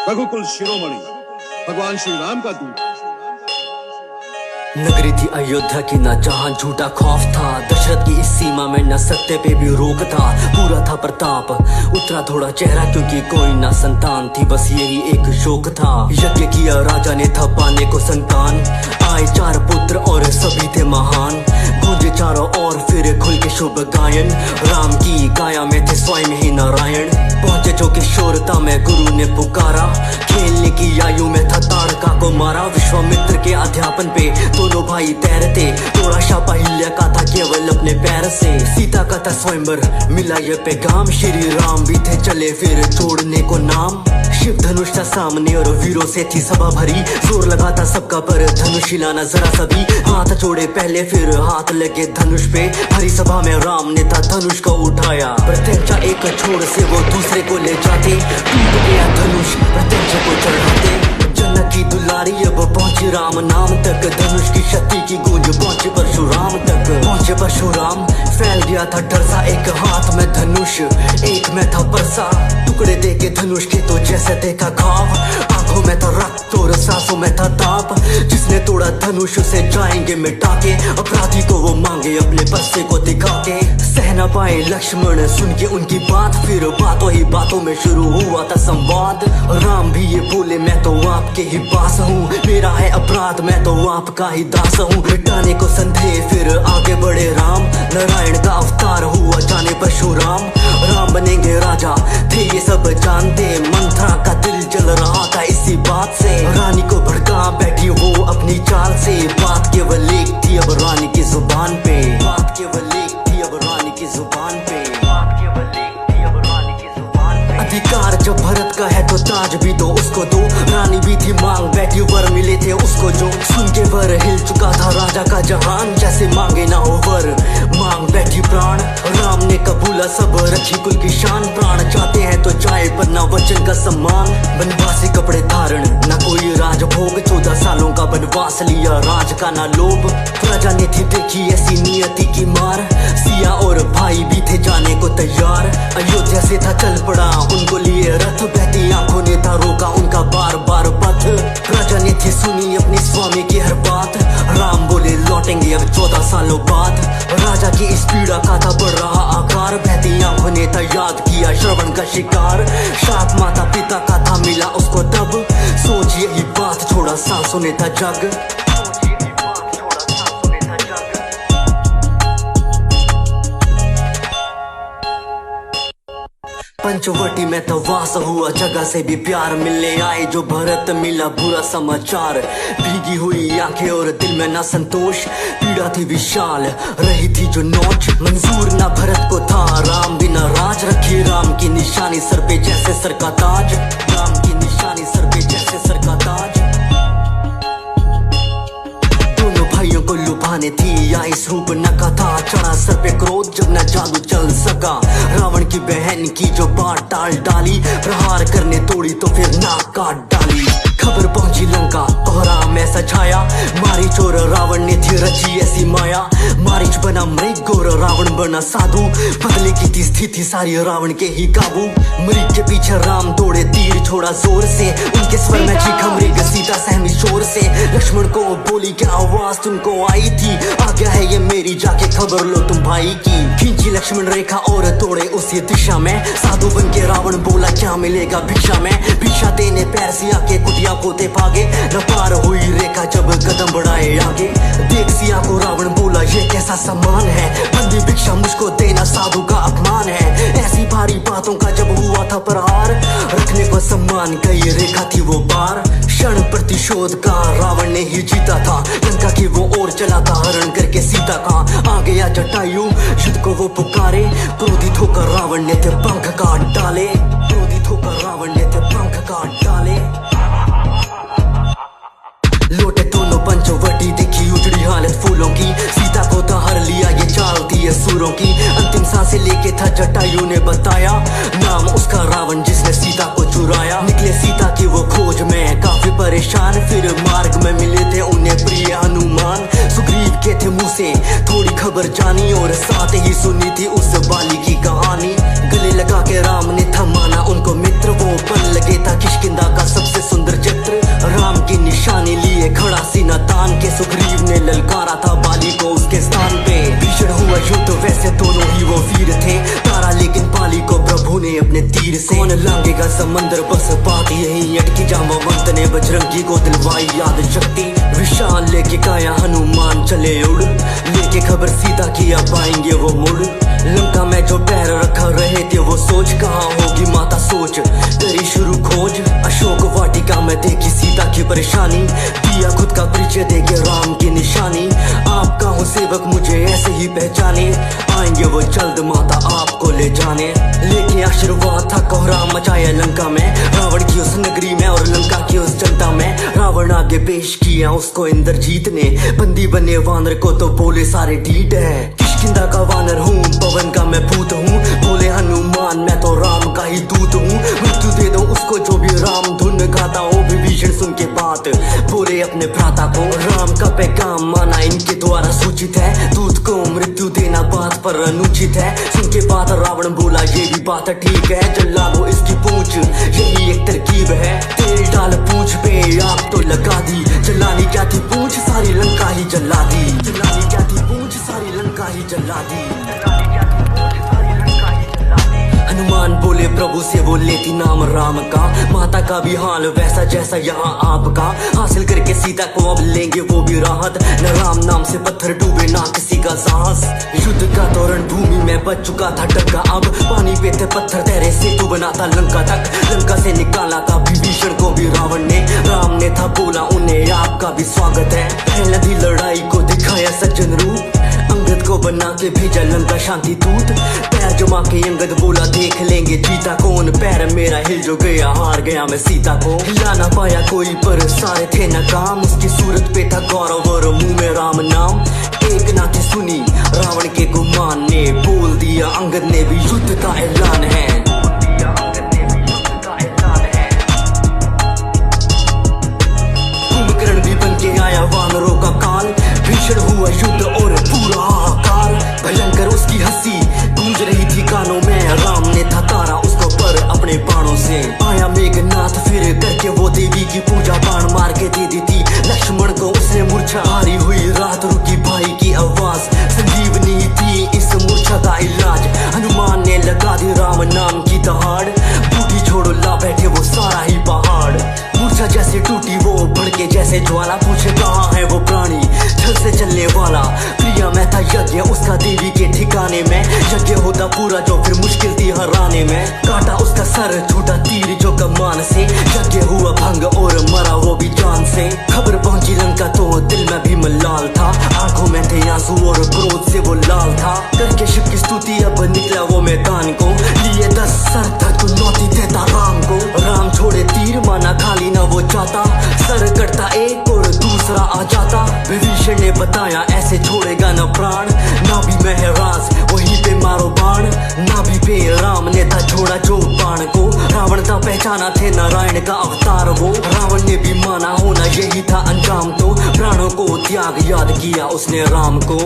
रघुकुल शिरोमणि भगवान श्री राम का दूत। नगरी थी अयोध्या की न जहां झूठा खौफ था, दशरथ की इस सीमा में न सत्य पे भी रोक था। पूरा था प्रताप, उतरा थोड़ा चेहरा क्योंकि कोई ना संतान थी, बस यही एक शोक था। यज्ञ किया राजा ने था पाने को संतान, आए 4 पुत्र और सभी थे महान। गूंजे चारों ओर फिर खुल के शुभ गायन, राम की काया में थे स्वयं ही नारायण। पहुंचे जो किशोरता में गुरु ने पुकारा, खेलने की आयु में था ताड़का को मारा। विश्वामित्र के अध्यापन पे दोनों भाई तैरते, तोड़ा शापा हिल्या का था केवल अपने पैर से। सीता का था स्वयंवर मिला ये पैगाम, श्री राम भी थे चले फिर छोड़ने को नाम। शिव धनुष था सामने और वीरों से थी सभा भरी, जोर लगा था सबका पर धनुष हिलाना जरा सभी। हाथ जोड़े पहले फिर हाथ लगे धनुष पे, भरी सभा में राम ने था धनुष को उठाया। प्रत्यक्षा एक छोर से वो दूसरे को ले जाते, टूट गया धनुष प्रत्यक्षा को चढ़ाते। जनक की दुलारी अब पहुंची राम नाम तक, धनुष की शक्ति की गूंज पहुंची परशुराम तक। पहुंचे परशुराम फैल गया था डर सा, एक हाथ में धनुष एक में था परसा। टुकड़े दे के धनुष के तो जैसे देखा घाव, आंखों में था रक्त और सांसों में था ताप। जिसने तोड़ा धनुष उसे जाएंगे मिटा के, अपराधी को वो मांगे अपने परसे को दिखा के। सह न पाए लक्ष्मण सुन के उनकी बात, फिर बातों ही बातों में शुरू हुआ था संवाद। राम भी ये बोले मैं तो आपके ही पास हूँ, मेरा है अपराध मैं तो आपका ही दास हूँ। मिटाने को संदेह फिर आगे बढ़े राम, नारायण का अवतार हुआ जाने परशुराम। राम बनेंगे राजा थे ये सब जानते, मंथरा का दिल जल रहा था इसी बात से। रानी को भड़का बैठी वो अपनी चाल से, बात केवल एक थी अब रानी की जुबान पे। बात केवल एक थी अब रानी की जुबान पे। बात केवल एक थी अब रानी की जुबान पे। अधिकार जब भरत का है तो ताज भी दो उसको दो, रानी भी थी मांग बैठी वर मिले थे उसको जो। सुन के वर हिल चुका था राजा का जहान, जैसे मांगे ना हो वर मांग बैठी प्राण। राम ने कबूला सब रखी कुल की शान, प्राण चाहते हैं तो जाए पर ना वचन का सम्मान। बनवासी कपड़े धारण ना कोई राजभोग, 14 सालों का बनवास लिया राज का ना लोभ। प्रजा ने थी देखी ऐसी नियति की मार, सिया और भाई भी थे जाने को तैयार। अयोध्या से था चल पड़ा उनको लिए रथ, बहती आंखों ने था रोका उनका बार बार पथ। प्रजा ने थी सुनी अपनी स्वामी की हर बात, राम बोले लौटेंगे अब 14 सालों बाद। राजा की इस पीड़ा का था बढ़ रहा आकार, बहती आंखों ने था याद किया श्रवण का शिकार। शाप माता पिता का था मिला उसको तब, सोच यही बात छोड़ा सांसों ने था जग। पंचवटी में तो वास हुआ, जगह से भी प्यार मिलने आए जो भरत मिला बुरा समाचार। भीगी हुई आंखें और दिल में ना संतोष, पीड़ा थी विशाल रही थी जो नोच। मंजूर ना भरत को था राम बिना राज, रखी राम की निशानी सर पे जैसे सर का ताज। राम की निशानी सर पे जैसे सर का ताज। दोनों भाइयों को लुभाने थी या इस रूप नका था, चढ़ा सर पे क्रोध जब न जादू चल सका। रावण की बहन की जो बात टाल डाली, प्रहार करने तोड़ी तो फिर नाक काट डाली। खबर पहुंची लंका कोहराम ऐसा छाया, मारी चोर रावण ने थी रची ऐसी माया। मारीच बना मृग और रावण बना साधु, बदले की थी स्थिति सारी रावण के ही काबू। मृग के पीछे राम दौड़े तीर छोड़ा जोर से, उनके स्वर में चीखा मृग सीता सहमी शोर से। लक्ष्मण को बोली क्या आवाज तुमको आई थी, आ गया है ये मेरी जाके खबर लो तुम भाई की। खींची लक्ष्मण रेखा और दौड़े उसी दिशा में, साधु बन के रावण बोला क्या मिलेगा भिक्षा में। भिक्षा देने पैर सिया के कुटिया पोते भागे, न पार हुई रेखा जब कदम बढ़ाए आगे। देख सिया को रावण बोला ये कैसा सम्मान है, बंदी भिक्षा मुझको देना साधु का अपमान है। ऐसी भारी बातों का जब हुआ था प्रहार, रखने को सम्मान कई रेखा थी वो पार। क्षण प्रतिशोध का रावण ने ही जीता था, लंका की वो ओर चला था हरण करके सीता का। आ गया जटायु युद्ध को वो पुकारे, क्रोधित होकर रावण ने थे पंख काट डाले। क्रोधित होकर रावण ने थे पंख काट डाले। लौटे दोनों पंचवटी देखी उजड़ी हालत फूलों की, सीता को तो हर लिया ये चाल थी असुरों की। अंतिम सांसें लेके था जटायु ने बताया, नाम उसका रावण जिसने सीता को चुराया। निकले सीता की वो खोज में काफी परेशान, फिर मार्ग में मिले थे उन्हें प्रिय हनुमान। सुग्रीव के थे मुंह से थोड़ी खबर जानी, और साथ ही सुनी थी उस बाली की कहानी। गले लगा के राम ने था माना उनको मित्र, वो बन लगे था किष्किंधा का सब का समंदर बस बात यही अटकी जामवंत ने बजरंगी को दिलवाई याद शक्ति विशाल लेके काया हनुमान चले उड़ लेके खबर सीता की अब आएंगे वो मुड़ लंका में जो पैर रखा रहे थे वो सोच कहाँ होगी माता सोच तेरी शुरू खोज अशोक वाटिका में देखी सीता की परेशानी दिया खुद का परिचय देके राम की निशानी आपका हूँ सेवक मुझे ऐसे ही पहचाने आएंगे वो जल्द माता आपको ले जाने लेके आशीर्वाद था कोहराम मचाया लंका में रावण की उस नगरी में और लंका की उस जनता में रावण आगे पेश किया उसको इंद्रजीत ने बंदी बने वानर को तो बोले सारे ढीठ है किष्किंधा का वानर हूँ पवन का मैं भूत हूँ बोले हनुमान मैं तो राम का ही दूत हूँ मृत्यु दे दो उसको जो भी राम धुन गाता हो विभीषण सुन के बात बोले अपने भ्राता को राम का पैगाम माना इनके द्वारा सूचित है दूत को मृत्यु देना बात पर अनुचित है सुन के बात रावण बोला ये भी बात ठीक है जला दो इसकी पूंछ यही एक तरकीब है तेल डाल पूंछ पे आग तो लगा दी जलानी क्या थी पूंछ सारी लंका ही जला दी जलानी क्या थी पूंछ सारी लंका ही जला दी हनुमान बोले प्रभु से वो लेती नाम राम का माता का भी हाल वैसा जैसा यहाँ आपका हासिल करके सीता को अब लेंगे वो भी राहत न राम नाम से पत्थर डूबे ना किसी का साहस युद्ध का दौरान भूमि में बच चुका था डंका अब पानी पे थे पत्थर तेरे सेतु बना था लंका तक लंका से निकाला था विभीषण को भी रावण ने राम ने था बोला उन्हें आपका भी स्वागत है पहले दी लड़ाई को दिखाया सज्जन रूप अंगद को बना के भेजा लंका शांति दूत पैर जमा के अंगद बोला देख लेंगे जीता कौन पैर मेरा हिल जो गया हार गया मैं सीता को हिला ना पाया कोई पर सारे थे नाकाम उसकी सूरत पे था गौरव और मुंह में राम नाम एक ना थी सुनी रावण के गुमान ने बोल दिया अंगद ने भी युद्ध का ऐलान है कुंभकर्ण भी बन के आया वानरों का काल भीषण हुआ युद्ध और पूरा हाहाकार भयंकर उसकी हंसी गूंज रही थी कानों में राम ने था तारा उसको पर अपने बाणों से आया मेघनाथ फिर करके वो देवी की पूजा बाण मार के दे दी थी लक्ष्मण को उसने मूर्छा हारी हुई रात रुकी भाई की आवाज संजीवनी थी इस मूर्छा का इलाज हनुमान ने लगा दी राम नाम की दहाड़ बूढ़ी छोड़ो ला बैठे वो सारा ही पहाड़ मूर्छा जैसे टूटी वो भड़के जैसे ज्वाला पूछे कहाँ है वो प्राणी छल से चलने वाला प्रिया में था यज्ञ उसका देवी के ठिकाने में यज्ञ होता पूरा जो फिर मुश्किल थी हराने में काटा उसका सर छूटा तीर जो कमान से यज्ञ हुआ भंग और मरा वो भी जान से खबर पहुंची लंका तो दिल में भी मलाल था आंखों में थे आंसू और क्रोध से वो लाल था करके शिव की स्तुति अब निकला वो मैदान को लिए 10 सर था चुनौती देता राम को राम छोड़े तीर माना खाली ना वो चाहता सर कटता एक और दूसरा आ जाता विभीषण ने बताया ऐसे छोड़ेगा न प्राण ना भी महराज वहीं पे मारो बाण ना भी पे राम ने था छोड़ा जो बाण को रावण था पहचाना थे नारायण का अवतार वो रावण ने भी माना होना यही था अंजाम तो प्राणों को त्याग याद किया उसने राम को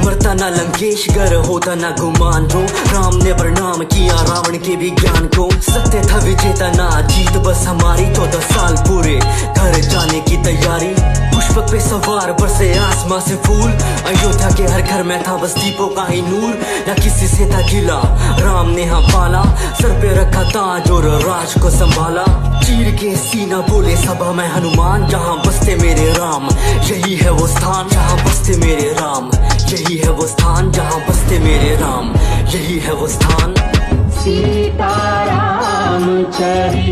मरता ना लंकेश गर होता ना गुमान जो राम ने प्रणाम किया रावण के भी ज्ञान को सत्य था विजेता ना जीत बस हमारी 14 साल पूरे घर जाने की तैयारी पुष्पक पे सवार बरसे आसमां से फूल अयोध्या के हर घर में था बस दीपों का ही नूर न किसी से था गिला राम ने हाँ पाला सर पे रखा ताज और राज को संभाला चीर के सीना बोले सभा में हनुमान जहाँ बसते मेरे राम यही है वो स्थान जहाँ बसते मेरे राम यही है वो स्थान जहाँ बसते मेरे राम यही है वो स्थान सीताराम चरित